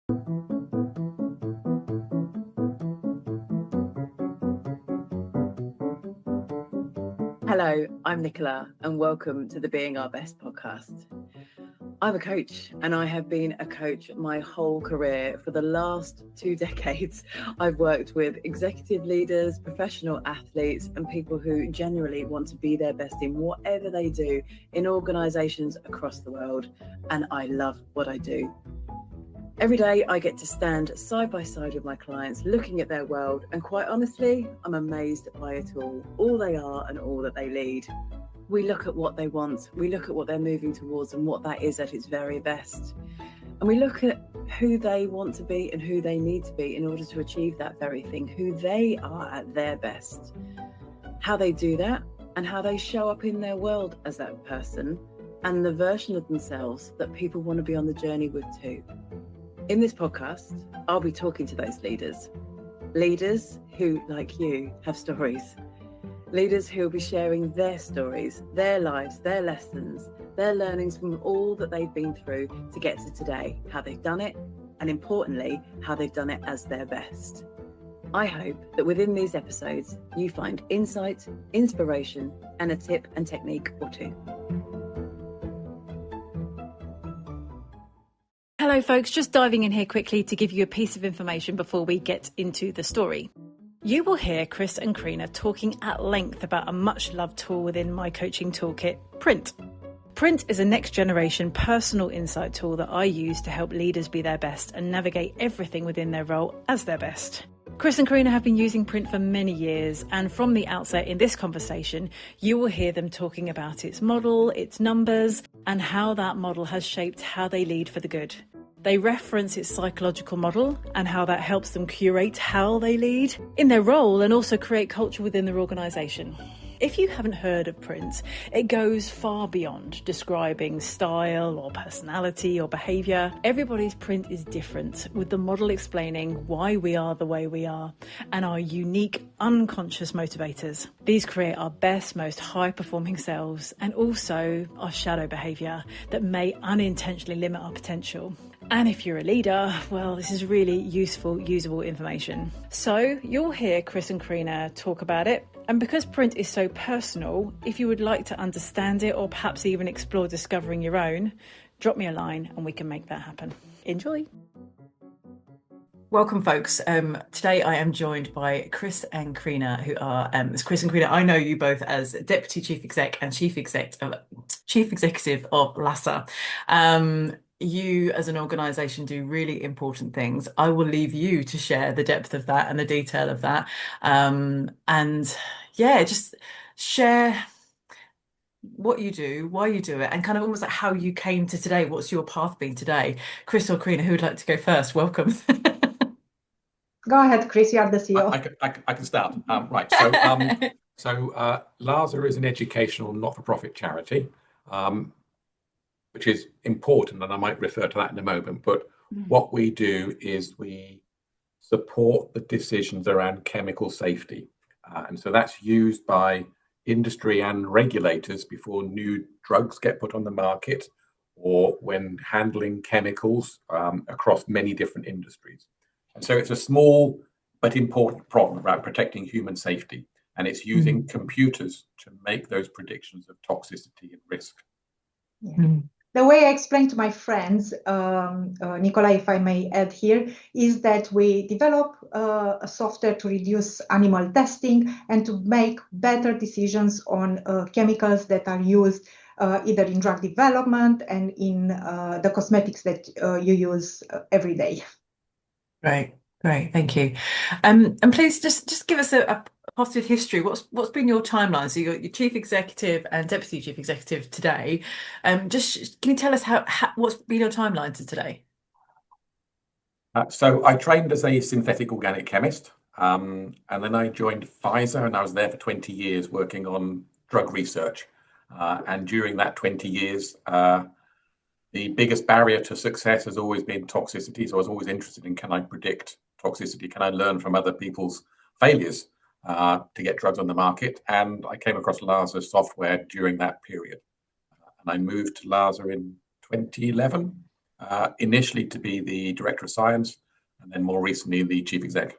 Hello, I'm Nicola, and welcome to the Being Our Best podcast. I'm a coach, and I have been a coach my whole career. For the last 2 decades, I've worked with executive leaders, professional athletes, and people who genuinely want to be their best in whatever they do in organisations across the world. And I love what I do. Every day I get to stand side by side with my clients, looking at their world, and quite honestly, I'm amazed by it all they are and all that they lead. We look at what they want, we look at what they're moving towards and what that is at its very best. And we look at who they want to be and who they need to be in order to achieve that very thing, who they are at their best, how they do that, and how they show up in their world as that person, and the version of themselves that people want to be on the journey with too. In this podcast, I'll be talking to those leaders who, like you, have stories. Leaders who will be sharing their stories, their lives, their lessons, their learnings from all that they've been through to get to today, how they've done it, and importantly, how they've done it as their best. I hope that within these episodes, you find insight, inspiration, and a tip and technique or two. Hello folks, just diving in here quickly to give you a piece of information before we get into the story. You will hear Chris and Crina talking at length about a much loved tool within my coaching toolkit, Print. Print is a next generation personal insight tool that I use to help leaders be their best and navigate everything within their role as their best. Chris and Crina have been using Print for many years, and from the outset in this conversation, you will hear them talking about its model, its numbers, and how that model has shaped how they lead for the good. They reference its psychological model and how that helps them curate how they lead in their role and also create culture within their organisation. If you haven't heard of Print, it goes far beyond describing style or personality or behaviour. Everybody's print is different, with the model explaining why we are the way we are and our unique unconscious motivators. These create our best, most high-performing selves and also our shadow behaviour that may unintentionally limit our potential. And if you're a leader, well, this is really useful, usable information. So you'll hear Chris and Crina talk about it. And because Print is so personal, if you would like to understand it or perhaps even explore discovering your own, drop me a line and we can make that happen. Enjoy. Welcome, folks. Today I am joined by Chris and Crina, who are Chris and Crina. I know you both as Deputy Chief Exec and Chief Executive of Lhasa. You as an organisation do really important things. I will leave you to share the depth of that and the detail of that. Just share what you do, why you do it, and kind of almost like how you came to today. What's your path been today? Chris or Crina, who would like to go first? Welcome. Go ahead, Chris, you are the CEO. I can start. Right. So Lhasa is an educational not-for-profit charity, which is important, and I might refer to that in a moment. But what we do is we support the decisions around chemical safety. And so that's used by industry and regulators before new drugs get put on the market or when handling chemicals across many different industries. And so it's a small but important problem about protecting human safety. And it's using computers to make those predictions of toxicity and risk. Yeah. The way I explain to my friends, Nicola, if I may add here, is that we develop a software to reduce animal testing and to make better decisions on chemicals that are used either in drug development and in the cosmetics that you use every day. Great, thank you. And please just give us a positive history. What's been your timeline? So you're Chief Executive and Deputy Chief Executive today. Just can you tell us what's been your timeline to today? So I trained as a synthetic organic chemist, and then I joined Pfizer, and I was there for 20 years working on drug research. And during that 20 years, the biggest barrier to success has always been toxicity. So I was always interested in, can I predict toxicity? Can I learn from other people's failures to get drugs on the market? And I came across Lhasa software during that period. And I moved to Lhasa in 2011. initially to be the director of science, and then more recently the chief exec.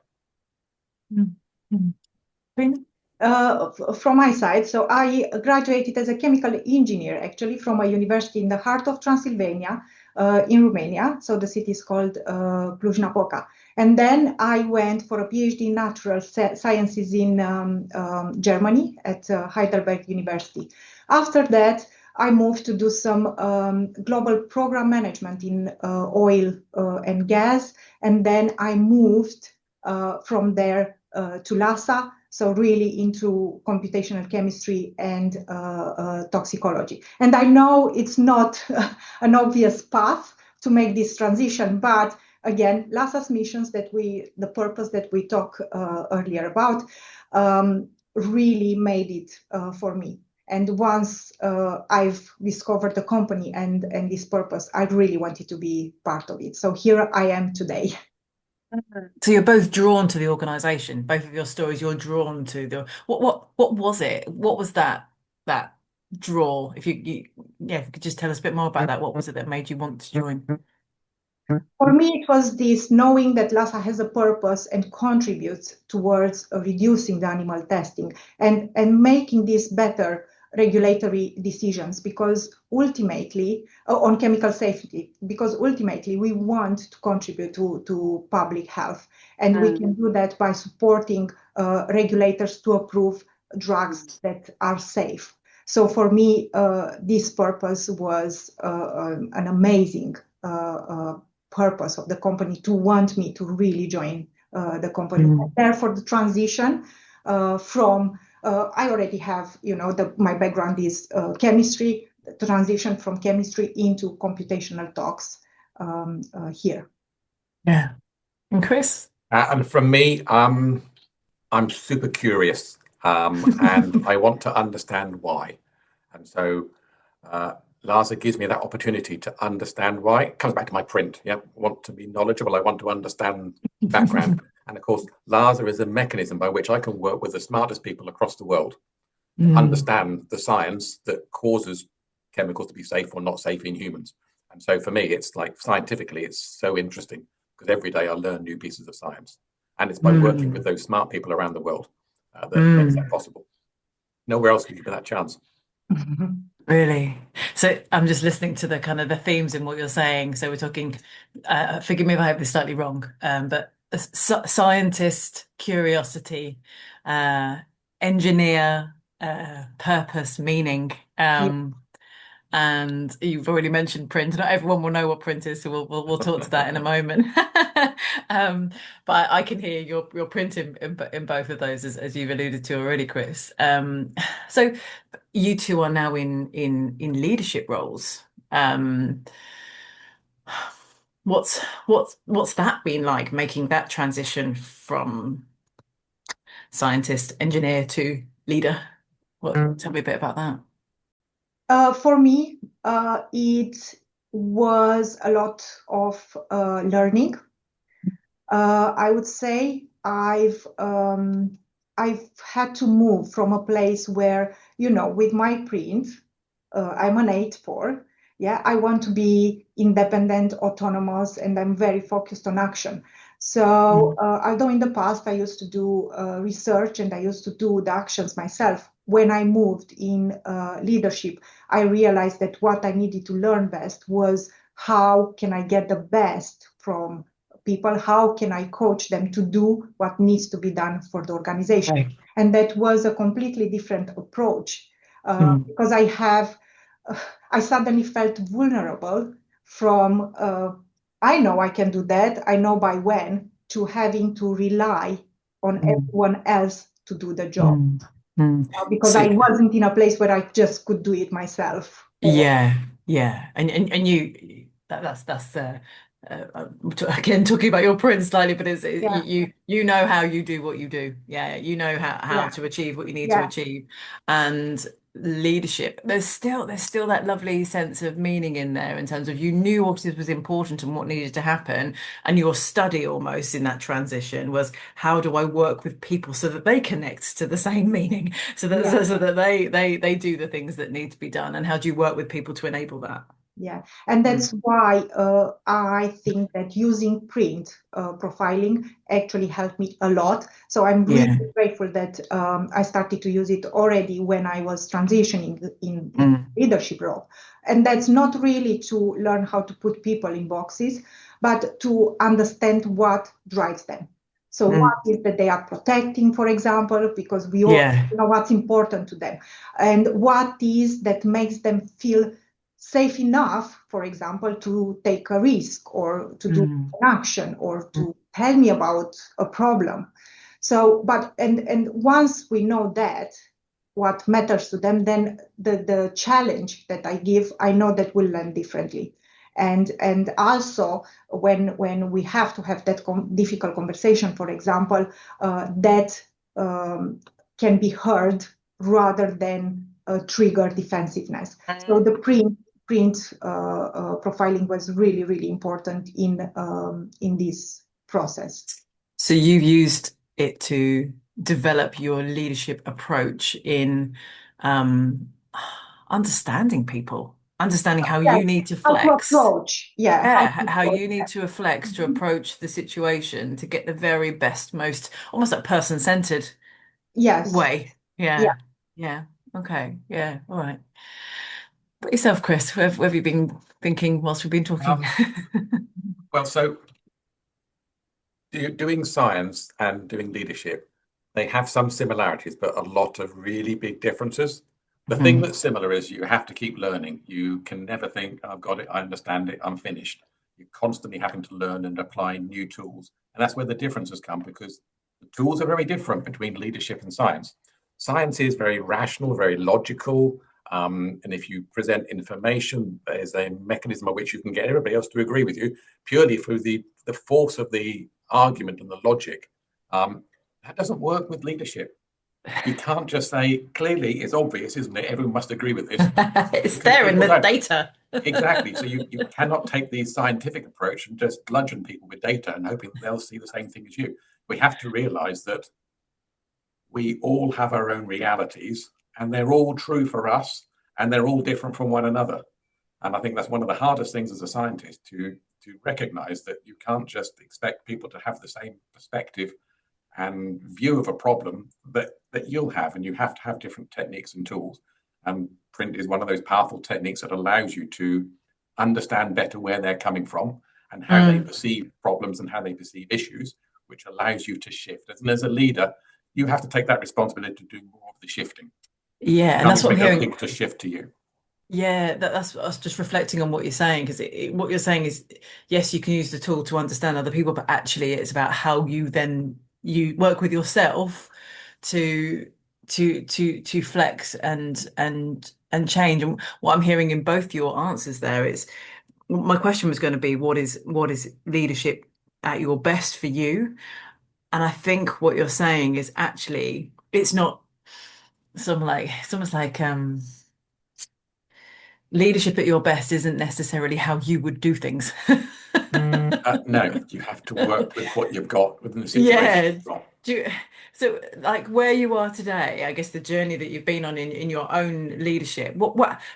From my side, so I graduated as a chemical engineer, actually, from a university in the heart of Transylvania, in Romania. So the city is called Cluj-Napoca. And then I went for a PhD in natural sciences in Germany at Heidelberg University. After that, I moved to do some global program management in oil and gas. And then I moved from there to Lhasa, so really into computational chemistry and toxicology. And I know it's not an obvious path to make this transition, but again, Lhasa's missions the purpose that we talked earlier about, really made it for me. And once I've discovered the company and this purpose, I really wanted to be part of it. So here I am today. So you're both drawn to the organization. Both of your stories, you're drawn to the what was it? What was that draw? If you could just tell us a bit more about that. What was it that made you want to join? For me, it was this knowing that Lhasa has a purpose and contributes towards reducing the animal testing and making this better regulatory decisions, because ultimately on chemical safety, because ultimately we want to contribute to public health, and we can do that by supporting regulators to approve drugs that are safe. So for me, this purpose was an amazing purpose of the company, to want me to really join the company. Therefore, the transition from I already have, my background is chemistry, the transition from chemistry into computational talks here. Yeah. And Chris? And from me, I'm super curious, and I want to understand why. And so Lhasa gives me that opportunity to understand why. It comes back to my print. Yeah, I want to be knowledgeable. I want to understand background. And of course, Lhasa is a mechanism by which I can work with the smartest people across the world to understand the science that causes chemicals to be safe or not safe in humans. And so for me, it's like scientifically, it's so interesting, because every day I learn new pieces of science. And it's by working with those smart people around the world that makes that possible. Nowhere else gives you that chance. Really? So I'm just listening to the kind of the themes in what you're saying. So we're talking, forgive me if I have this slightly wrong, but scientist, curiosity, engineer, purpose, meaning. And you've already mentioned print. Not everyone will know what print is, so we'll talk to that in a moment. But I can hear your print in both of those, as you've alluded to already, Chris. So you two are now in leadership roles. What's that been like, making that transition from scientist, engineer to leader? Tell me a bit about that. For me, it was a lot of learning. I would say I've had to move from a place where, with my print, I'm an 8-4. Yeah, I want to be independent, autonomous, and I'm very focused on action. So although in the past I used to do research and I used to do the actions myself, when I moved in leadership, I realized that what I needed to learn best was how can I get the best from people, how can I coach them to do what needs to be done for the organization. Right. And that was a completely different approach because I suddenly felt vulnerable from, I know I can do that, I know by when, to having to rely on everyone else to do the job. Because I wasn't in a place where I just could do it myself. Yeah. And you, that's again, talking about your print slightly, but it's you know how you do what you do. Yeah, you know how to achieve what you need to achieve. And leadership, there's still that lovely sense of meaning in there, in terms of you knew what was important and what needed to happen, and your study almost in that transition was, how do I work with people so that they connect to the same meaning, so that they do the things that need to be done, and how do you work with people to enable that? Yeah, and that's why I think that using print profiling actually helped me a lot. So I'm really grateful that I started to use it already when I was transitioning in leadership role. And that's not really to learn how to put people in boxes, but to understand what drives them. So what is that they are protecting, for example, because we all know what's important to them, and what is that makes them feel safe enough, for example, to take a risk or to do an action or to tell me about a problem. So, but and once we know that what matters to them, then the challenge that I give, I know that we'll learn differently. And also when we have to have that difficult conversation, for example, that can be heard rather than trigger defensiveness. So the print profiling was really, really important in this process. So you've used it to develop your leadership approach in understanding people, understanding how you need to flex. How to approach, how you need to flex to approach the situation to get the very best, most almost like person-centered way. Yeah. Okay. Yeah. All right. But yourself, Chris, what have you been thinking whilst we've been talking? Well, so doing science and doing leadership, they have some similarities, but a lot of really big differences. The thing that's similar is you have to keep learning. You can never think, I've got it, I understand it, I'm finished. You're constantly having to learn and apply new tools. And that's where the differences come, because the tools are very different between leadership and science. Science is very rational, very logical. And if you present information, there's a mechanism by which you can get everybody else to agree with you purely through the force of the argument and the logic. That doesn't work with leadership. You can't just say, clearly, it's obvious, isn't it? Everyone must agree with this. It's there in the data. Exactly. So you cannot take the scientific approach and just bludgeon people with data and hoping that they'll see the same thing as you. We have to realize that we all have our own realities and they're all true for us and they're all different from one another. And I think that's one of the hardest things as a scientist to recognize, that you can't just expect people to have the same perspective and view of a problem that you'll have, and you have to have different techniques and tools. And print is one of those powerful techniques that allows you to understand better where they're coming from and how they perceive problems and how they perceive issues, which allows you to shift. And as a leader, you have to take that responsibility to do more of the shifting. Yeah, and that's what I'm hearing. People to shift to you. Yeah, that's us just reflecting on what you're saying, because what you're saying is, yes, you can use the tool to understand other people, but actually it's about how you work with yourself to flex and change. And what I'm hearing in both your answers there is, my question was going to be, what is leadership at your best for you? And I think what you're saying is actually it's not it's almost like leadership at your best isn't necessarily how you would do things. No, you have to work with what you've got within the situation. So like where you are today, I guess the journey that you've been on in your own leadership,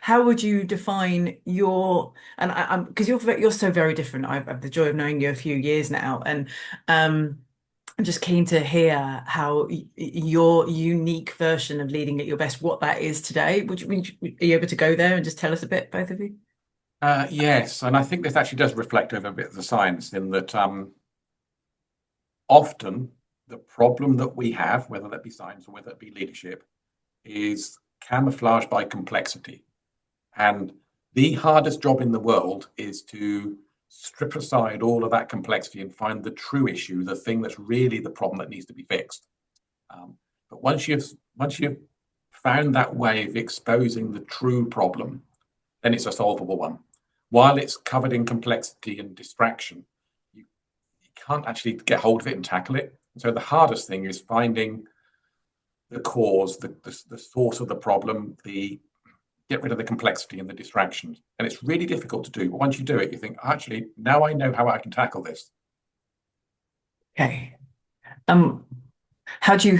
how would you define your, and I'm because you're so very different. I've had the joy of knowing you a few years now, and I'm just keen to hear how your unique version of leading at your best, what that is today. Are you able to go there and just tell us a bit, both of you? Yes, and I think this actually does reflect over a bit of the science, in that often the problem that we have, whether that be science or whether it be leadership, is camouflaged by complexity. And the hardest job in the world is to strip aside all of that complexity and find the true issue, the thing that's really the problem that needs to be fixed. But once you've found that way of exposing the true problem, then it's a solvable one. While it's covered in complexity and distraction, you can't actually get hold of it and tackle it. So the hardest thing is finding the cause, the source of the problem, get rid of the complexity and the distractions. And it's really difficult to do. But once you do it, you think, actually, now I know how I can tackle this. Okay. How do you,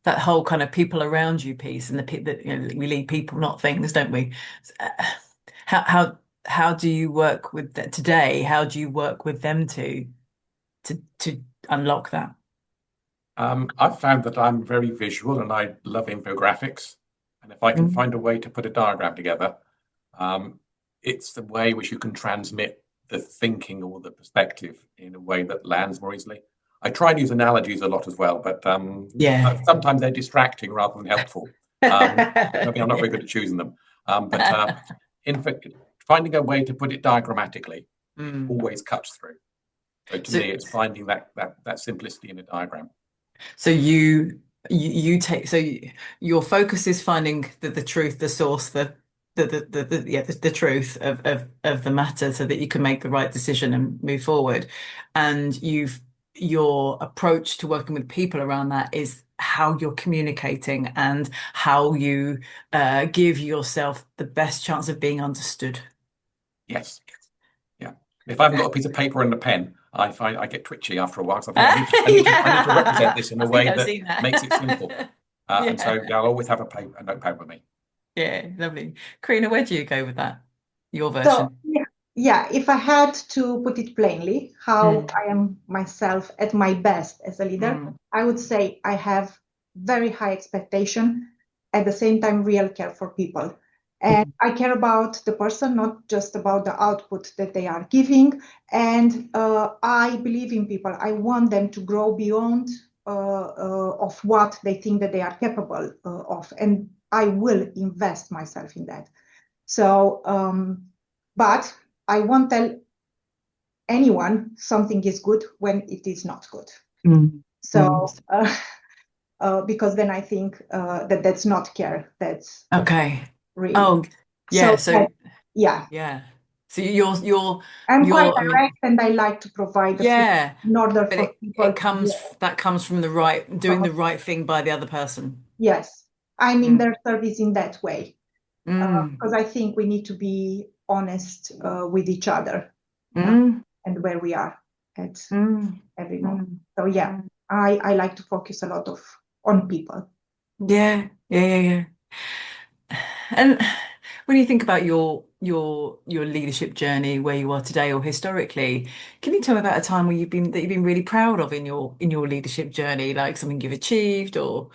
that whole kind of people around you piece, and we lead people, not things, don't we? how do you work with that today? How do you work with them to unlock that? I've found that I'm very visual and I love infographics. And if I can find a way to put a diagram together, it's the way which you can transmit the thinking or the perspective in a way that lands more easily. I try and use analogies a lot as well, but sometimes they're distracting rather than helpful. Maybe I'm not very good at choosing them. But in fact, finding a way to put it diagrammatically always cuts through. So to me, it's finding that simplicity in a diagram. So you take, so your focus is finding the truth, the source, the truth of the matter, so that you can make the right decision and move forward. And your approach to working with people around that is how you're communicating and how you give yourself the best chance of being understood. Yes. Yeah. If I haven't got a piece of paper and a pen, I find I get twitchy after a while. So I need to represent this in a way that makes it simple. And so I'll always have a notepad with me. Yeah, lovely. Crina, where do you go with that? Your version? So, yeah, if I had to put it plainly, how I am myself at my best as a leader, I would say I have very high expectation, at the same time, real care for people. And I care about the person, not just about the output that they are giving. And I believe in people. I want them to grow beyond of what they think that they are capable of. And I will invest myself in that. So, but I won't tell anyone something is good when it is not good. So, because then I think that's not care. That's okay. Really. Oh, yeah. So yeah. So you're I'm quite direct, and I like to provide in order for people. That comes from the right thing by the other person. Yes, I'm in their service in that way, because I think we need to be honest with each other and where we are at every moment. So yeah, I like to focus a lot on people. Yeah. And when you think about your leadership journey, where you are today or historically, can you tell me about a time where you've been really proud of in your leadership journey, like something you've achieved, or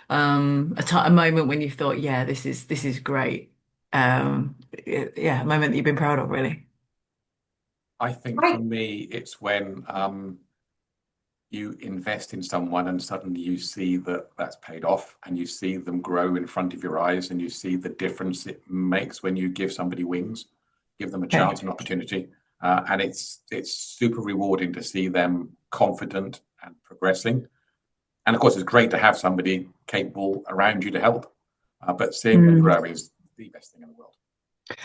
a moment when you thought, yeah, this is great. A moment that you've been proud of, really. I think for me, it's when you invest in someone and suddenly you see that that's paid off, and you see them grow in front of your eyes, and you see the difference it makes when you give somebody wings, give them a chance, an opportunity, and it's super rewarding to see them confident and progressing. And of course, it's great to have somebody capable around you to help, but seeing them grow is the best thing in the world.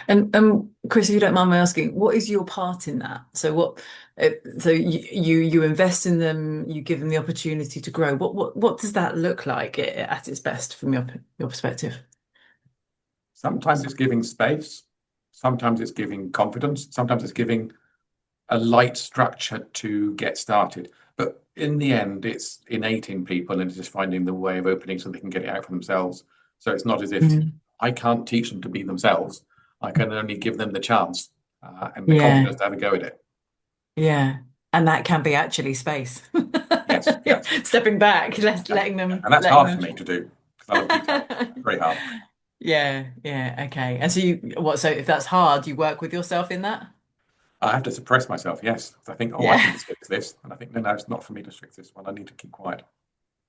And Chris, if you don't mind me asking, what is your part in that? So you invest in them, you give them the opportunity to grow. What does that look like at its best from your perspective? Sometimes it's giving space, sometimes it's giving confidence, sometimes it's giving a light structure to get started. But in the end, it's innate in people, and it's just finding the way of opening so they can get it out for themselves. So it's not as if I can't teach them to be themselves. I can only give them the chance and the confidence to have a go at it. Yeah. And that can be actually space. Yes. Stepping back, letting them. And that's hard for me to do, because I love detail. Very hard. Yeah. Okay. And so so if that's hard, you work with yourself in that? I have to suppress myself, yes. I think, I can fix this. And I think, no, it's not for me to fix this one. I need to keep quiet.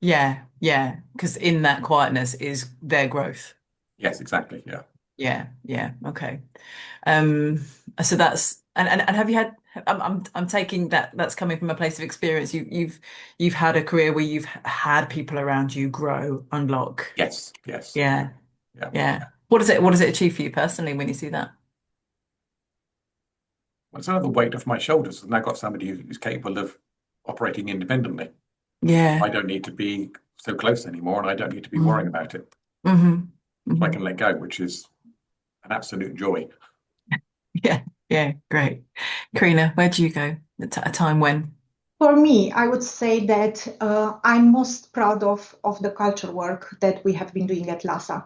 Yeah. Because in that quietness is their growth. Yes, exactly. Yeah. Okay. So that's and have you had? I'm taking that's coming from a place of experience. You've had a career where you've had people around you grow, unlock. Yes. Yeah. What does it achieve for you personally when you see that? Well, it's another weight off my shoulders, and I've got somebody who's capable of operating independently. Yeah. I don't need to be so close anymore, and I don't need to be worrying about it. So I can let go, which is an absolute joy. Yeah, great. Crina, where do you go at a time when? For me, I would say that I'm most proud of the culture work that we have been doing at Lhasa.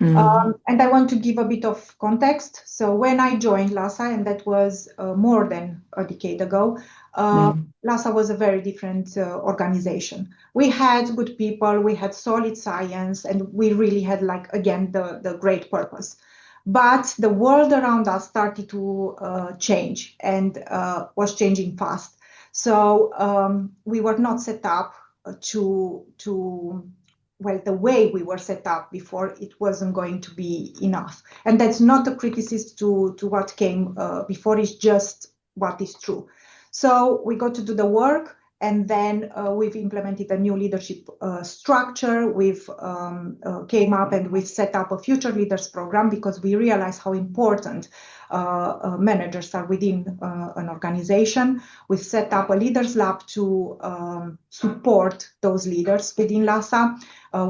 And I want to give a bit of context. So when I joined Lhasa, and that was more than a decade ago, Lhasa was a very different organization. We had good people, we had solid science, and we really had, like, again, the great purpose. But the world around us started to change, and was changing fast. So we were not set up well, the way we were set up before, it wasn't going to be enough. And that's not a criticism to what came before, it's just what is true. So we got to do the work, and then we've implemented a new leadership structure. We've came up and we've set up a future leaders program, because we realize how important managers are within an organization. We've set up a leaders lab to support those leaders within Lhasa.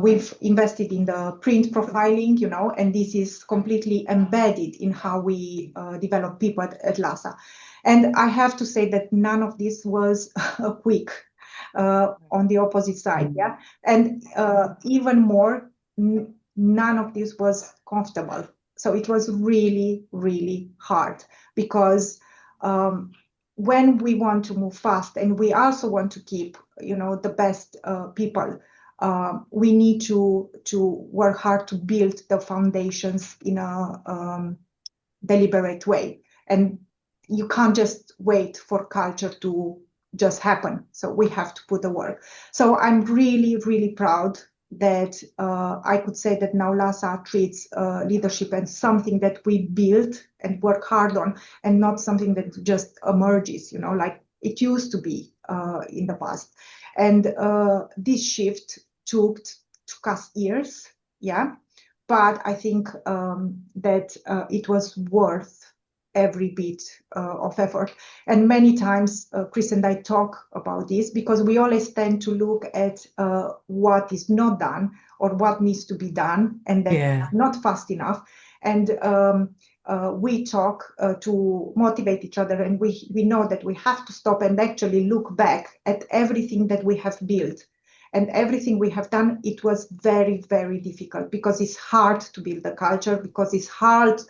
We've invested in the print profiling, and this is completely embedded in how we develop people at Lhasa. And I have to say that none of this was quick, on the opposite side, yeah. And even more, none of this was comfortable. So it was really, really hard, because when we want to move fast, and we also want to keep, the best people, we need to work hard to build the foundations in a deliberate way. And you can't just wait for culture to just happen. So we have to put the work. So I'm really, really proud that I could say that now Lhasa treats leadership as something that we build and work hard on, and not something that just emerges, like it used to be in the past. And this shift took us years, yeah. But I think that it was worth every bit of effort. And many times, Chris and I talk about this, because we always tend to look at what is not done, or what needs to be done, and that's not fast enough. And we talk to motivate each other, and we know that we have to stop and actually look back at everything that we have built. And everything we have done, it was very, very difficult, because it's hard to build a culture, because it's hard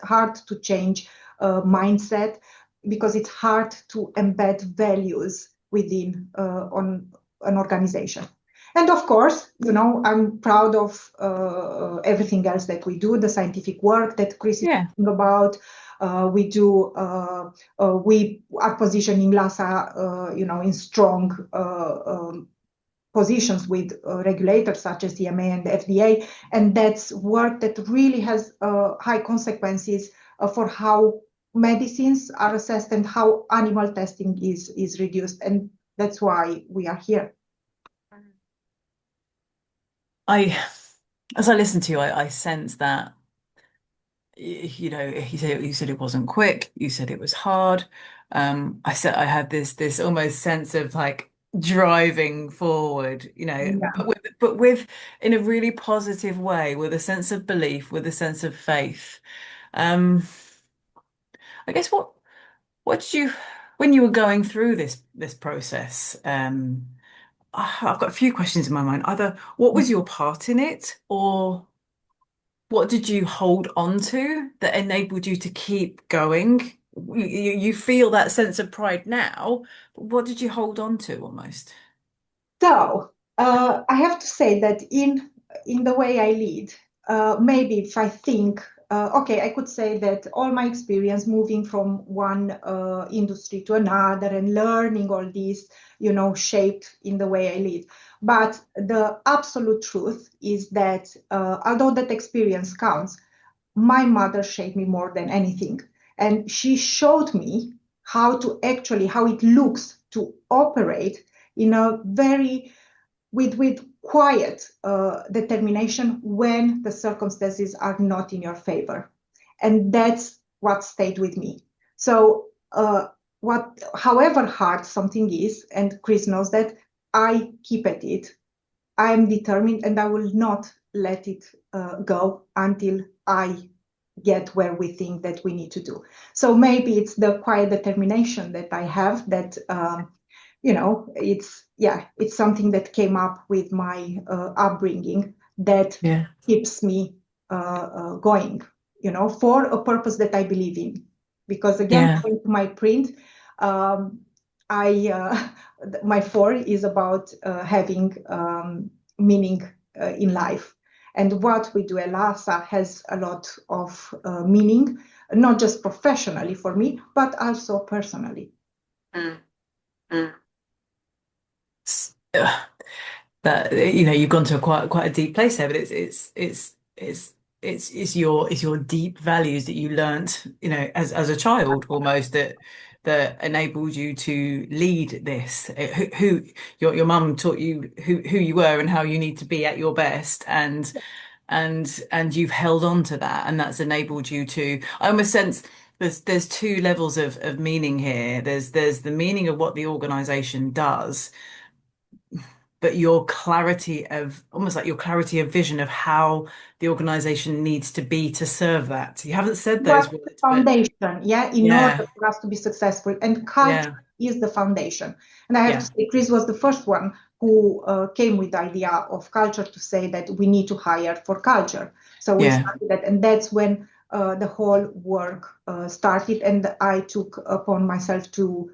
to change mindset, because it's hard to embed values within on an organization. And of course, I'm proud of everything else that we do, the scientific work that Chris is talking about. We are positioning Lhasa, in strong positions with regulators such as EMA and FDA, and that's work that really has high consequences for how medicines are assessed and how animal testing is reduced, and that's why we are here. As I listen to you, I sense that, you said it wasn't quick, you said it was hard. I had this almost sense of like driving forward, but with in a really positive way, with a sense of belief, with a sense of faith. I guess what did you, when you were going through this process, I've got a few questions in my mind. Either what was your part in it, or what did you hold on to that enabled you to keep going? You feel that sense of pride now, but what did you hold on to almost? So I have to say that in the way I lead, maybe if I think, I could say that all my experience moving from one industry to another and learning all this, shaped in the way I lead. But the absolute truth is that although that experience counts, my mother shaped me more than anything. And she showed me how it looks to operate in a very, with quiet determination when the circumstances are not in your favor. And that's what stayed with me. So however hard something is, and Chris knows that, I keep at it. I am determined, and I will not let it go until I get where we think that we need to do. So maybe it's the quiet determination that I have that, it's something that came up with my upbringing that keeps me going, for a purpose that I believe in. Because again, going to my print, my 4 is about having meaning in life. And what we do at Lhasa has a lot of meaning, not just professionally for me, but also personally. That you've gone to quite a deep place there, but it's your deep values that you learnt, as a child almost, that enabled you to lead this. Who your mum taught you who you were and how you need to be at your best, and you've held on to that, and that's enabled you to. I almost sense there's 2 levels of meaning here. There's the meaning of what the organization does, but your clarity of vision of how the organization needs to be to serve that. You haven't said those words. Foundation, in order for us to be successful, and culture is the foundation. And I have to say, Chris was the first one who came with the idea of culture, to say that we need to hire for culture. So we started that, and that's when the whole work started, and I took upon myself to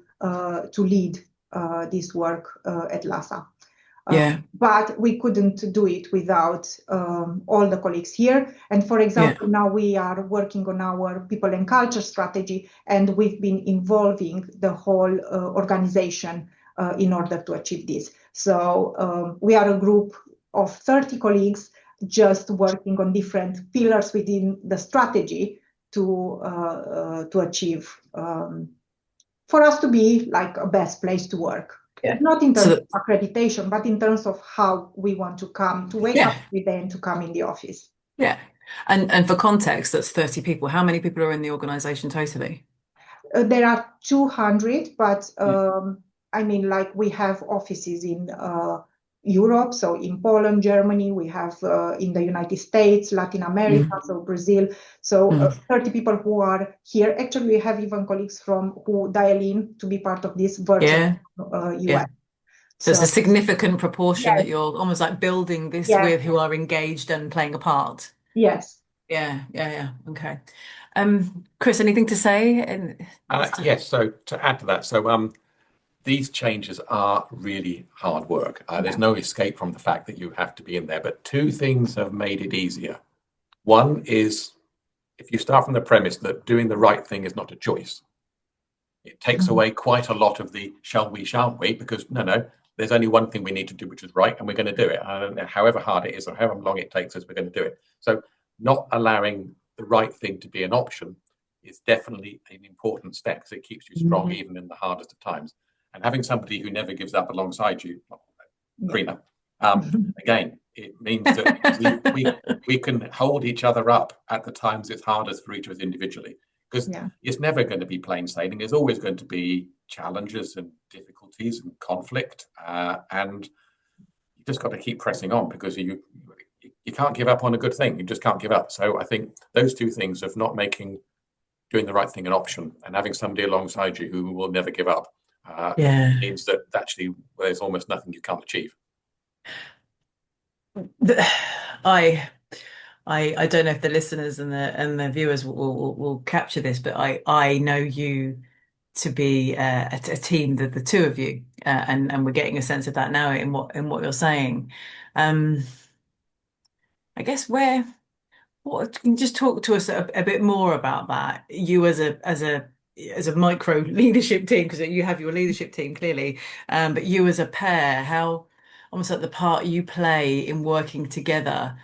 lead this work at Lhasa. But we couldn't do it without all the colleagues here. And for example, now we are working on our people and culture strategy, and we've been involving the whole organization in order to achieve this. So we are a group of 30 colleagues just working on different pillars within the strategy to achieve, for us to be like a best place to work. Not in terms of accreditation, but in terms of how we want to come to wake up every day and to come in the office. And for context, that's 30 people. How many people are in the organization totally? There are 200, but I mean, like, we have offices in Europe, so in Poland, Germany, we have in the United States, Latin America, so Brazil. So 30 people who are here. Actually, we have even colleagues who dial in to be part of this virtual US. So it's a significant proportion that you're almost like building this with, who are engaged and playing a part. Yes. Okay. Chris, anything to say? Yes. So to add to that, these changes are really hard work. There's no escape from the fact that you have to be in there. But 2 things have made it easier. One is, if you start from the premise that doing the right thing is not a choice, it takes away quite a lot of the shall we, shan't we? Because no, there's only one thing we need to do, which is right, and we're going to do it. I don't know, however hard it is or however long it takes us, we're going to do it. So not allowing the right thing to be an option is definitely an important step, because it keeps you strong even in the hardest of times. And having somebody who never gives up alongside you, Crina, again, it means that we can hold each other up at the times it's hardest for each of us individually. Because it's never going to be plain sailing. There's always going to be challenges and difficulties and conflict. And you just got to keep pressing on, because you can't give up on a good thing. You just can't give up. So I think those 2 things of not making doing the right thing an option, and having somebody alongside you who will never give up, means that actually there's almost nothing you can't achieve. I don't know if the listeners and the viewers will capture this, but I know you to be a team, the 2 of you, and we're getting a sense of that now in what you're saying. I guess what can you just talk to us a bit more about that? You as a micro leadership team, because you have your leadership team clearly, but you as a pair, how almost like the part you play in working together,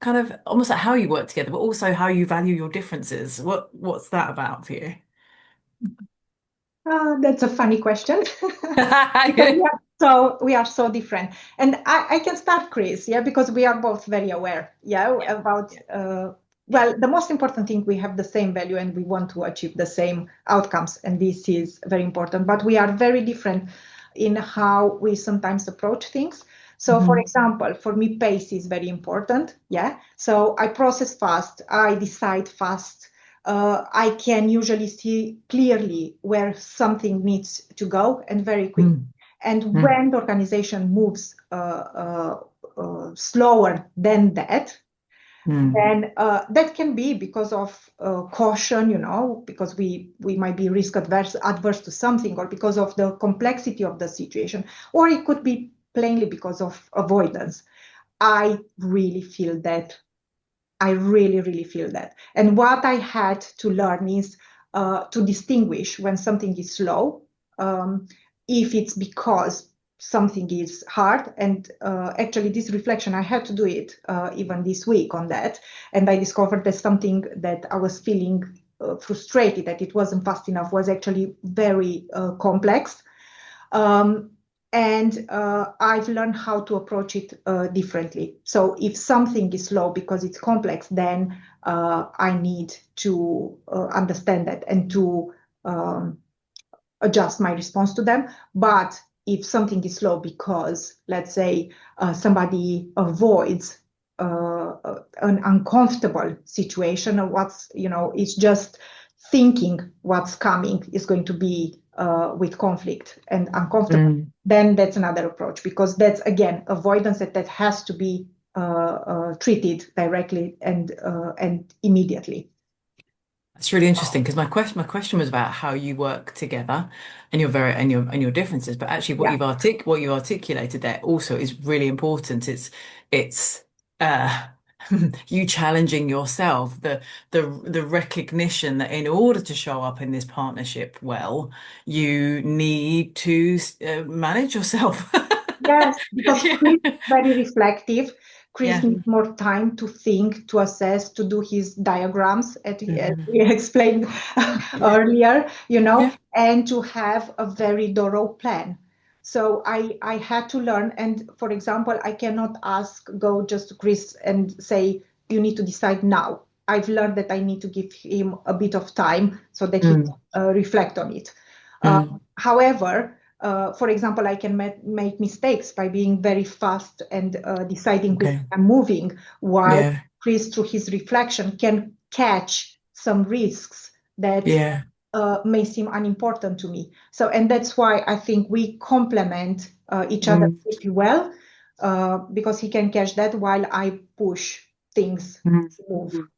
kind of almost like how you work together, but also how you value your differences. What's that about for you? That's a funny question. We are so different. And I can start, Chris, because we are both very aware, about, well, the most important thing, we have the same value and we want to achieve the same outcomes. And this is very important, but we are very different in how we sometimes approach things. So for example, for me, pace is very important. So I process fast, I decide fast. I can usually see clearly where something needs to go, and very quick. And when the organization moves slower than that, then that can be because of caution, because we might be risk adverse to something, or because of the complexity of the situation, or it could be plainly because of avoidance. I really feel that. I really, really feel that. And what I had to learn is to distinguish when something is slow, if it's because something is hard. And actually, this reflection, I had to do it even this week on that. And I discovered that something that I was feeling frustrated that it wasn't fast enough was actually very complex. And I've learned how to approach it differently. So if something is slow because it's complex, then I need to understand that and to adjust my response to them. But if something is slow because, let's say, somebody avoids an uncomfortable situation, or it's just thinking what's coming is going to be with conflict and uncomfortable, then that's another approach, because that's, again, avoidance that has to be treated directly and immediately. It's really interesting, because my question was about how you work together and your differences, but actually what you've articulated there also is really important. It's you challenging yourself, the recognition that in order to show up in this partnership well, you need to manage yourself. Yes, because Chris is very reflective. Chris needs more time to think, to assess, to do his diagrams, as we explained earlier, and to have a very thorough plan. So I had to learn. And for example, I cannot go just to Chris and say, you need to decide now. I've learned that I need to give him a bit of time so that he can reflect on it. However, for example, I can make mistakes by being very fast and deciding quickly I'm moving, while Chris, through his reflection, can catch some risks that may seem unimportant to me. So, and that's why I think we complement each other pretty well, because he can catch that while I push things to move.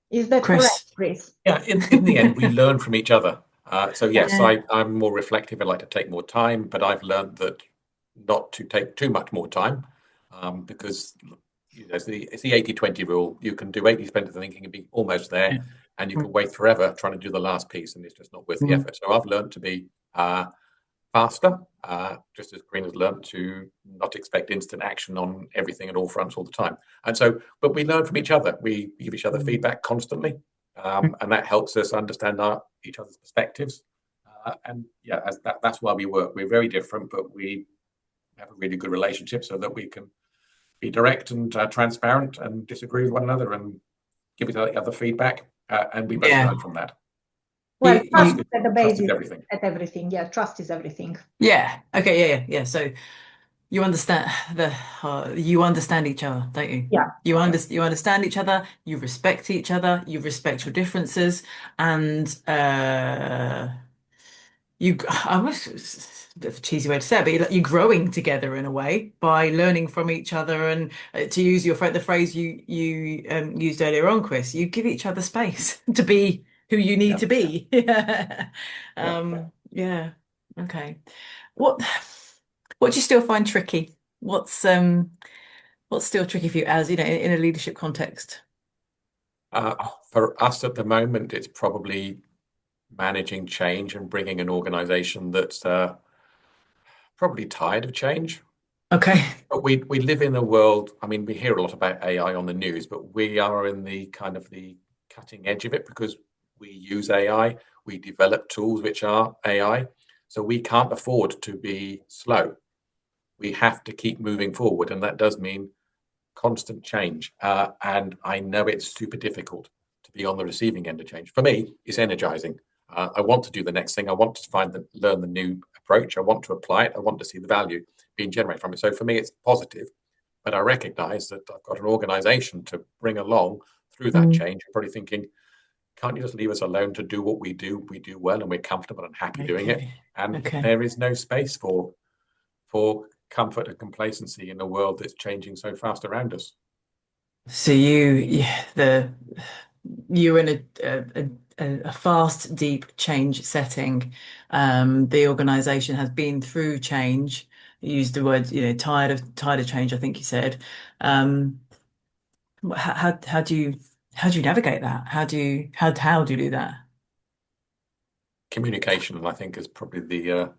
Is that correct, Chris? Yeah, in the end, we learn from each other. So yes, I'm more reflective. I like to take more time, but I've learned that not to take too much more time, because it's the 80-20 rule. You can do 80% of the thinking and be almost there, and you can wait forever trying to do the last piece, and it's just not worth the effort. So I've learned to be faster, just as Crina's learned to not expect instant action on everything at all fronts all the time. And so, but we learn from each other. We give each other feedback constantly, and that helps us understand each other's perspectives. And that's why we work. We're very different, but we have a really good relationship, so that we can be direct and transparent and disagree with one another and give each other feedback, and we both learn from that. Well, trust is at the base is everything. At everything. Yeah, trust is everything. Yeah. Okay. Yeah. So you understand you understand each other, don't you? Yeah. You understand each other. You respect each other. You respect your differences, and it's a bit of a cheesy way to say it, but you're growing together in a way by learning from each other. And to use the phrase you used earlier on, Chris, you give each other space to be who you need to be. Okay. What do you still find tricky? What's still tricky for you, as in a leadership context? For us at the moment, it's probably managing change and bringing an organization that's probably tired of change. Okay. But we live in a world, I mean, we hear a lot about AI on the news, but we are in the kind of the cutting edge of it, because we use AI, we develop tools which are AI, so we can't afford to be slow. We have to keep moving forward, and that does mean constant change. And I know it's super difficult to be on the receiving end of change. For me, it's energizing. I want to do the next thing. I want to learn the new approach. I want to apply it. I want to see the value being generated from it. So for me, it's positive, but I recognize that I've got an organization to bring along through that change. I'm probably thinking, can't you just leave us alone to do what we do? We do well, and we're comfortable and happy doing it. And there is no space for comfort and complacency in a world that's changing so fast around us. So you're in a fast, deep change setting. The organization has been through change. You used the word, tired of change, I think you said. Um, how do you navigate that? How do you do that? Communication, I think, is probably the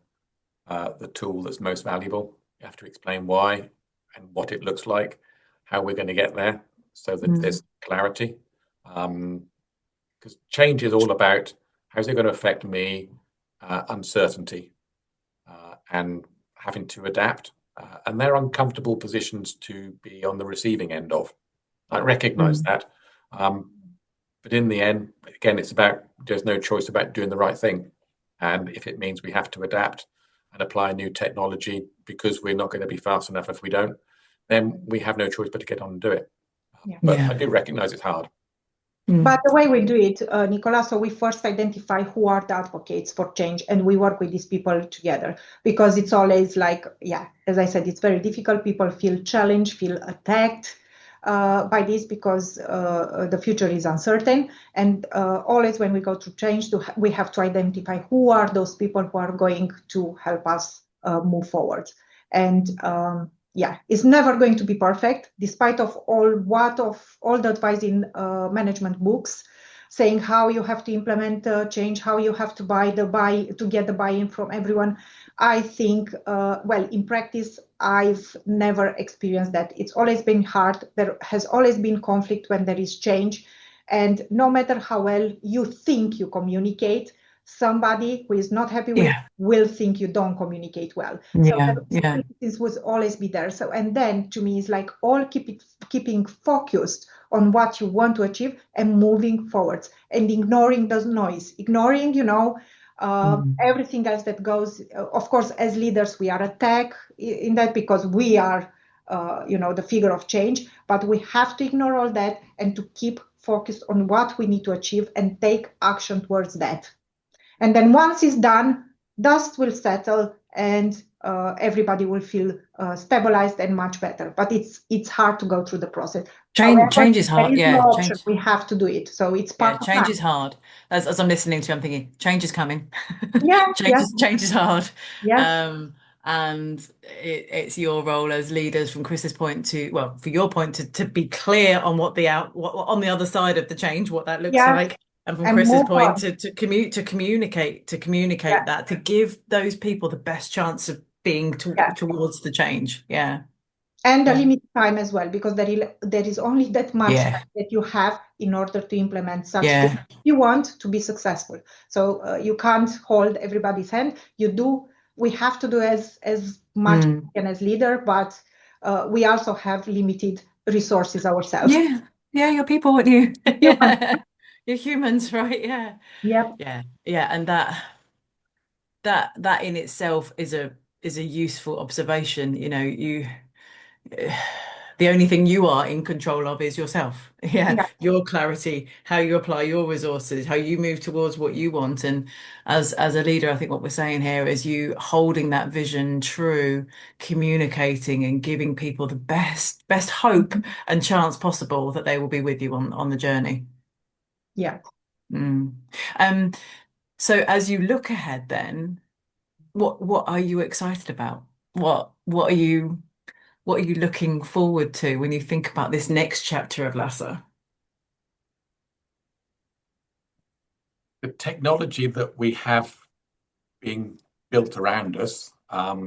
tool that's most valuable. You have to explain why and what it looks like, how we're going to get there, so that there's clarity. Because change is all about how's it going to affect me, uncertainty, and having to adapt. And they're uncomfortable positions to be on the receiving end of. I recognize that. But in the end, again, it's about there's no choice about doing the right thing. And if it means we have to adapt and apply new technology because we're not going to be fast enough if we don't, then we have no choice but to get on and do it. But I do recognize it's hard. But the way we do it, Nicola, so we first identify who are the advocates for change, and we work with these people together, because it's always like, as I said, it's very difficult. People feel challenged, feel attacked by this, because the future is uncertain. And always when we go through change, we have to identify who are those people who are going to help us move forward. And it's never going to be perfect, despite of all the advice in management books saying how you have to implement change, how you have to get the buy-in from everyone. I think, in practice, I've never experienced that. It's always been hard. There has always been conflict when there is change. And no matter how well you think you communicate, somebody who is not happy with will think you don't communicate well. This will always be there. So, and then to me, it's like keeping focused on what you want to achieve and moving forwards, and ignoring the noise, ignoring, everything else that goes. Of course, as leaders, we are attacked in that, because we are, the figure of change, but we have to ignore all that and to keep focused on what we need to achieve and take action towards that. And then once it's done, dust will settle, and everybody will feel stabilized and much better. But it's hard to go through the process. Change is hard. We have to do it. So it's part of change is hard. As I'm listening to you, I'm thinking change is coming. Change is hard. And it's your role as leaders, from Chris's point for your point, to be clear on what on the other side of the change, what that looks like. And from Chris's point, to communicate that, to give those people the best chance of being towards the change. And a limited time as well, because there is only that much time that you have in order to implement such things if you want to be successful. So you can't hold everybody's hand. We have to do as much as we can as leader, but we also have limited resources ourselves. You're people, aren't you? You're humans, right? And that in itself is a useful observation. The only thing you are in control of is yourself. Your clarity, how you apply your resources, how you move towards what you want. And as a leader, I think what we're saying here is you holding that vision true, communicating and giving people the best hope and chance possible that they will be with you on the journey. So as you look ahead, then what are you excited about? What are you looking forward to when you think about this next chapter of Lhasa? The technology that we have being built around us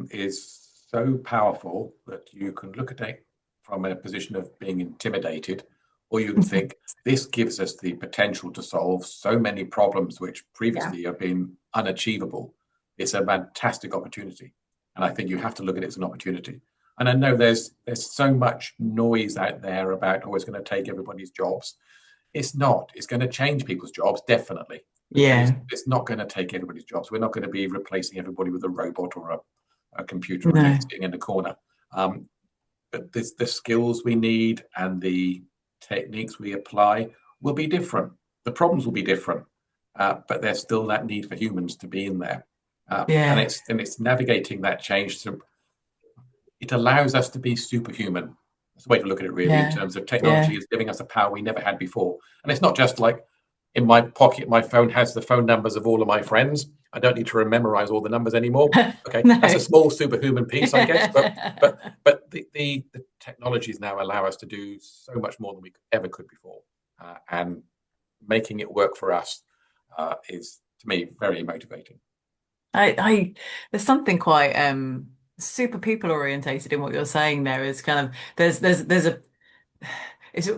is so powerful that you can look at it from a position of being intimidated, or you can think this gives us the potential to solve so many problems which previously have been unachievable. It's a fantastic opportunity. And I think you have to look at it as an opportunity. And I know there's so much noise out there about, it's going to take everybody's jobs. It's not. It's going to change people's jobs, definitely. It's not going to take everybody's jobs. We're not going to be replacing everybody with a robot or a computer sitting in the corner. But the skills we need and the techniques we apply will be different. The problems will be different, but there's still that need for humans to be in there. And it's navigating that change. So it allows us to be superhuman. That's the way to look at it, really, in terms of technology is giving us a power we never had before. And it's not just like in my pocket, my phone has the phone numbers of all of my friends. I don't need to memorize all the numbers anymore. Okay, No. that's a small superhuman piece, I guess. But the technologies now allow us to do so much more than we ever could before, and making it work for us is, to me, very motivating. There's something quite super people orientated in what you're saying there. Is kind of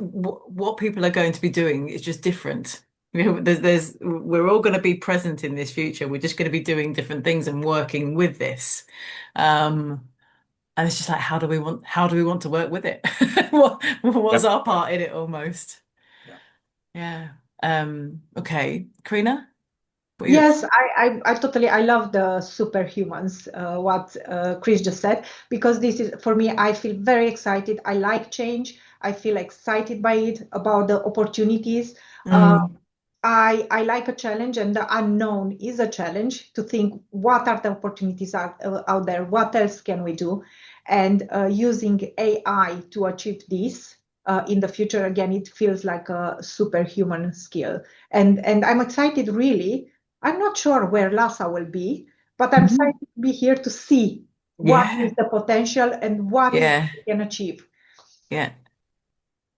what people are going to be doing is just different. We're all going to be present in this future. We're just going to be doing different things and working with this. And it's just like, how do we want to work with it? What's our part in it almost? Yeah. Okay. Crina? Yes, I totally, I love the superhumans, what Chris just said, because this is, for me, I feel very excited. I like change. I feel excited by it, about the opportunities. I like a challenge, and the unknown is a challenge, to think what are the opportunities out there, what else can we do, and using AI to achieve this in the future. Again, it feels like a superhuman skill, and I'm excited, really. I'm not sure where Lhasa will be, but I'm excited to be here to see what is the potential and what we can achieve. Yeah,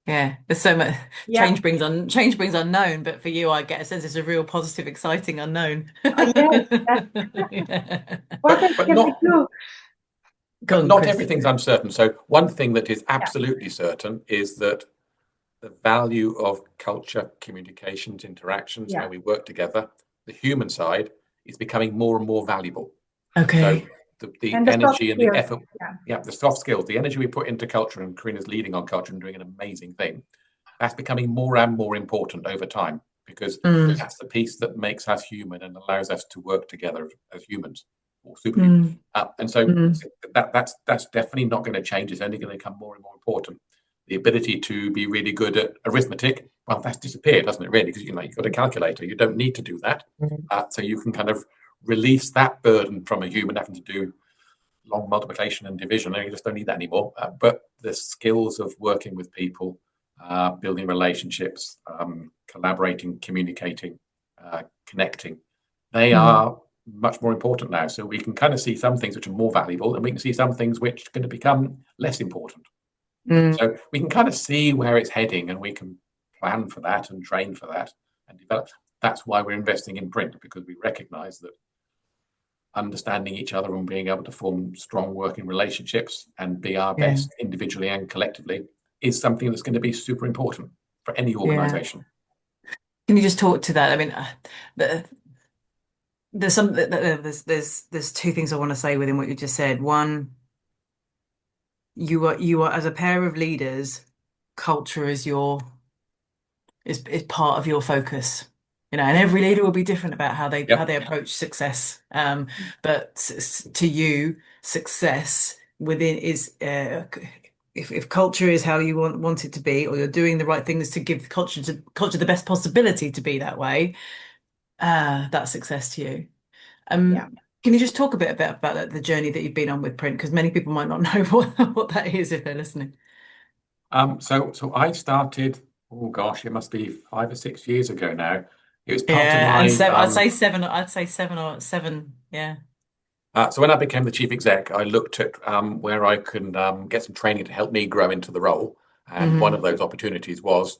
there's so much change brings unknown, but for you, I get a sense it's a real positive, exciting unknown. Yes. What else can we do? But not everything's uncertain. So one thing that is absolutely certain is that the value of culture, communications, interactions, how we work together, the human side, is becoming more and more valuable. Okay. So the energy and the effort, the soft skills, the energy we put into culture, and Crina's leading on culture and doing an amazing thing, that's becoming more and more important over time, because that's the piece that makes us human and allows us to work together as humans or superhumans. And so that's definitely not going to change. It's only going to become more and more important. The ability to be really good at arithmetic, well, that's disappeared, hasn't it, really? Because you've got a calculator. You don't need to do that. So you can kind of release that burden from a human having to do long multiplication and division. You just don't need that anymore. But the skills of working with people, building relationships, collaborating, communicating, connecting, they are much more important now. So we can kind of see some things which are more valuable, and we can see some things which are going to become less important. So we can kind of see where it's heading, and we can plan for that and train for that and develop. That's why we're investing in print, because we recognize that understanding each other and being able to form strong working relationships and be our best individually and collectively is something that's going to be super important for any organization. Can you just talk to that? I mean, there's two things I want to say within what you just said. One, you are as a pair of leaders, culture is part of your focus, and every leader will be different about how they approach success. But to you, success within is if culture is how you want it to be, or you're doing the right things to give the culture the best possibility to be that way, that's success to you. Can you just talk a bit about the journey that you've been on with print? Because many people might not know what that is if they're listening. So I started, oh gosh, it must be 5 or 6 years ago now. It was part of my. I'd say seven or seven. Yeah. So when I became the chief exec, I looked at where I can get some training to help me grow into the role, and one of those opportunities was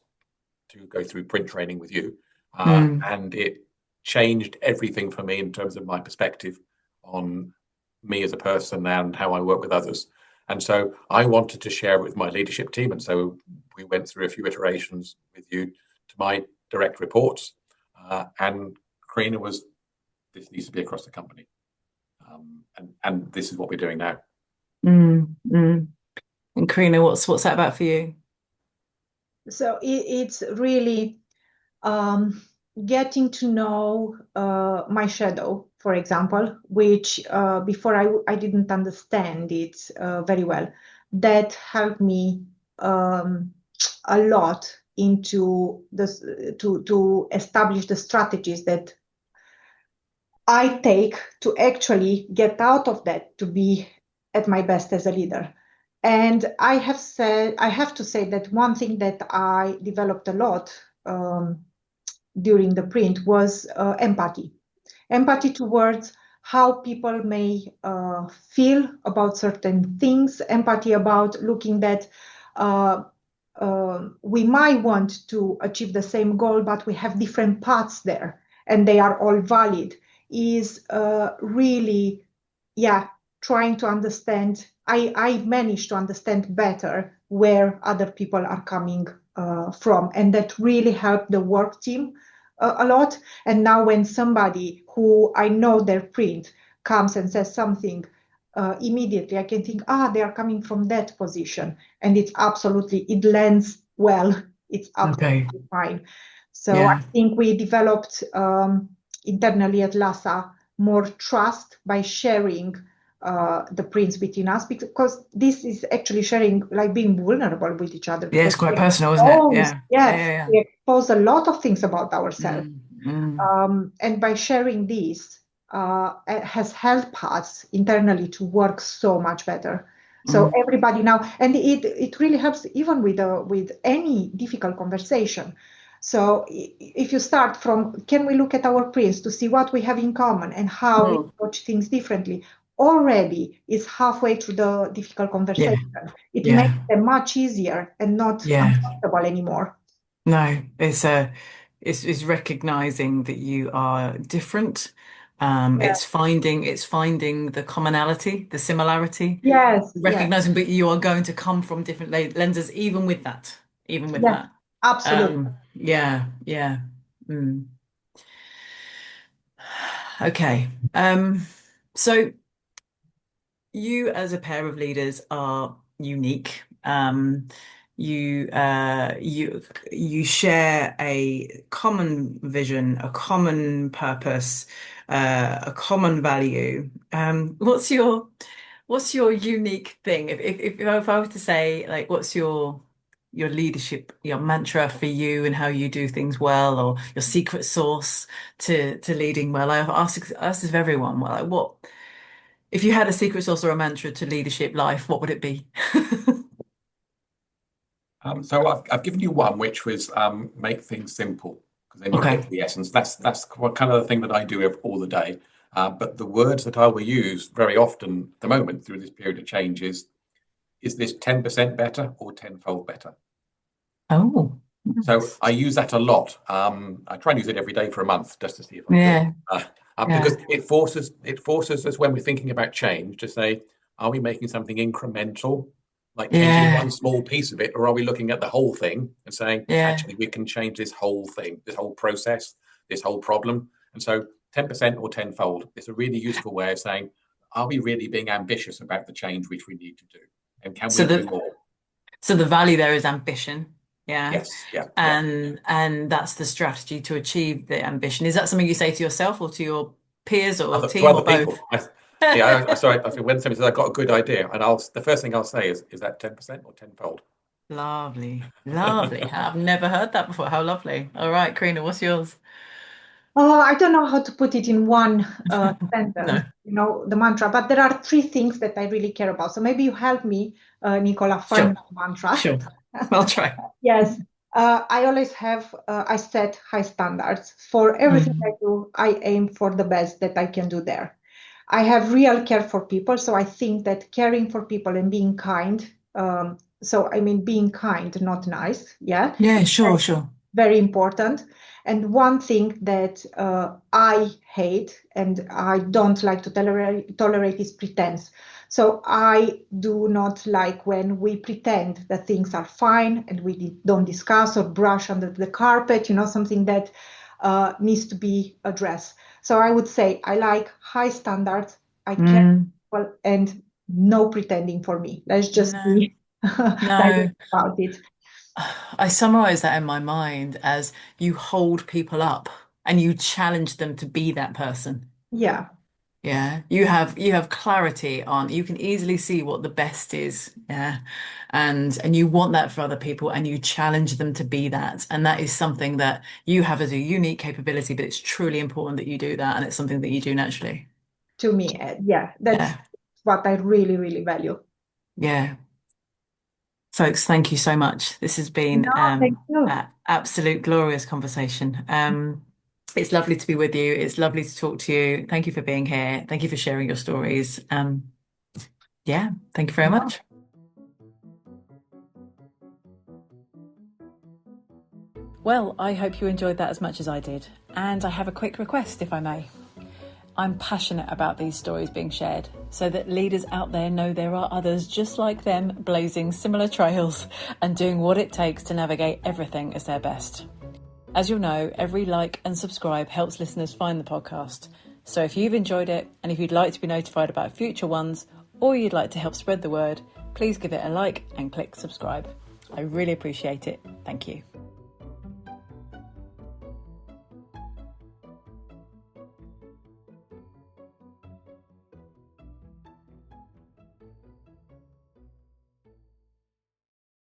to go through print training with you, and it changed everything for me in terms of my perspective on me as a person and how I work with others. And so I wanted to share it with my leadership team. And so we went through a few iterations with you to my direct reports. And Crina was, this needs to be across the company. And this is what we're doing now. And Crina, what's that about for you? So it's really getting to know my shadow, for example, which before I didn't understand it very well. That helped me a lot into this to establish the strategies that I take to actually get out of that to be at my best as a leader. And I have to say that one thing that I developed a lot during the print was empathy towards how people may feel about certain things, empathy about looking that we might want to achieve the same goal, but we have different paths there, and they are all valid, is really, trying to understand. I managed to understand better where other people are coming from, and that really helped the work team a lot. And now when somebody who I know their print comes and says something, immediately I can think, they are coming from that position, and it lands well. It's absolutely fine. So I think we developed internally at Lhasa more trust by sharing the prints between us, because this is actually sharing, like being vulnerable with each other. Yeah, it's quite personal, isn't it? Yeah. We expose a lot of things about ourselves. And by sharing this, it has helped us internally to work so much better. So everybody now, and it really helps even with any difficult conversation. So if you start from, can we look at our prints to see what we have in common and how we approach things differently, already is halfway through the difficult conversation. It makes them much easier and not uncomfortable anymore. No, it's recognizing that you are different. It's finding the commonality, the similarity. Recognizing that you are going to come from different lenses, even with that. Absolutely. Yeah. Okay. So you as a pair of leaders are unique. You share a common vision, a common purpose, a common value. What's your unique thing? If I was to say, like, what's your leadership, your mantra for you and how you do things well, or your secret sauce to leading well? I ask this of everyone. Well, like, what if you had a secret sauce or a mantra to leadership life? What would it be? So I've given you one, which was make things simple, because then you get the essence. That's kind of the thing that I do all the day. But the words that I will use very often at the moment through this period of change is this 10% better or tenfold better? Oh. So I use that a lot. I try and use it every day for a month just to see if I do. Because it forces us when we're thinking about change to say, are we making something incremental, like changing one small piece of it, or are we looking at the whole thing and saying, actually, we can change this whole thing, this whole process, this whole problem? And so 10% or tenfold is a really useful way of saying, are we really being ambitious about the change which we need to do? And can we do more? So the value there is ambition. Yeah. Yes. Yeah. And that's the strategy to achieve the ambition. Is that something you say to yourself or to your peers or team or both? Sorry, I think when somebody says I've got a good idea, and the first thing I'll say is that 10% or tenfold? Lovely. I've never heard that before. How lovely. All right, Crina, what's yours? Oh, I don't know how to put it in one sentence, the mantra, but there are three things that I really care about. So maybe you help me, Nicola, find the mantra. Sure. I'll try. Yes. I always I set high standards for everything I do. I aim for the best that I can do there. I have real care for people. So I think that caring for people and being kind. So I mean, being kind, not nice. Yeah. Yeah, sure. Very important. And one thing that I hate and I don't like to tolerate is pretense. So I do not like when we pretend that things are fine and we don't discuss or brush under the carpet, something that needs to be addressed. So I would say I like high standards. I care people and no pretending for me. Let's just be direct about it. I summarize that in my mind as you hold people up and you challenge them to be that person. Yeah. You have clarity on, you can easily see what the best is. And you want that for other people and you challenge them to be that. And that is something that you have as a unique capability, but it's truly important that you do that. And it's something that you do naturally. To me, that's what I really, really value. Yeah. Folks, thank you so much. This has been absolute glorious conversation. It's lovely to be with you. It's lovely to talk to you. Thank you for being here. Thank you for sharing your stories. Yeah, thank you very much. Well, I hope you enjoyed that as much as I did. And I have a quick request, if I may. I'm passionate about these stories being shared so that leaders out there know there are others just like them blazing similar trails and doing what it takes to navigate everything as their best. As you'll know, every like and subscribe helps listeners find the podcast. So if you've enjoyed it and if you'd like to be notified about future ones or you'd like to help spread the word, please give it a like and click subscribe. I really appreciate it. Thank you.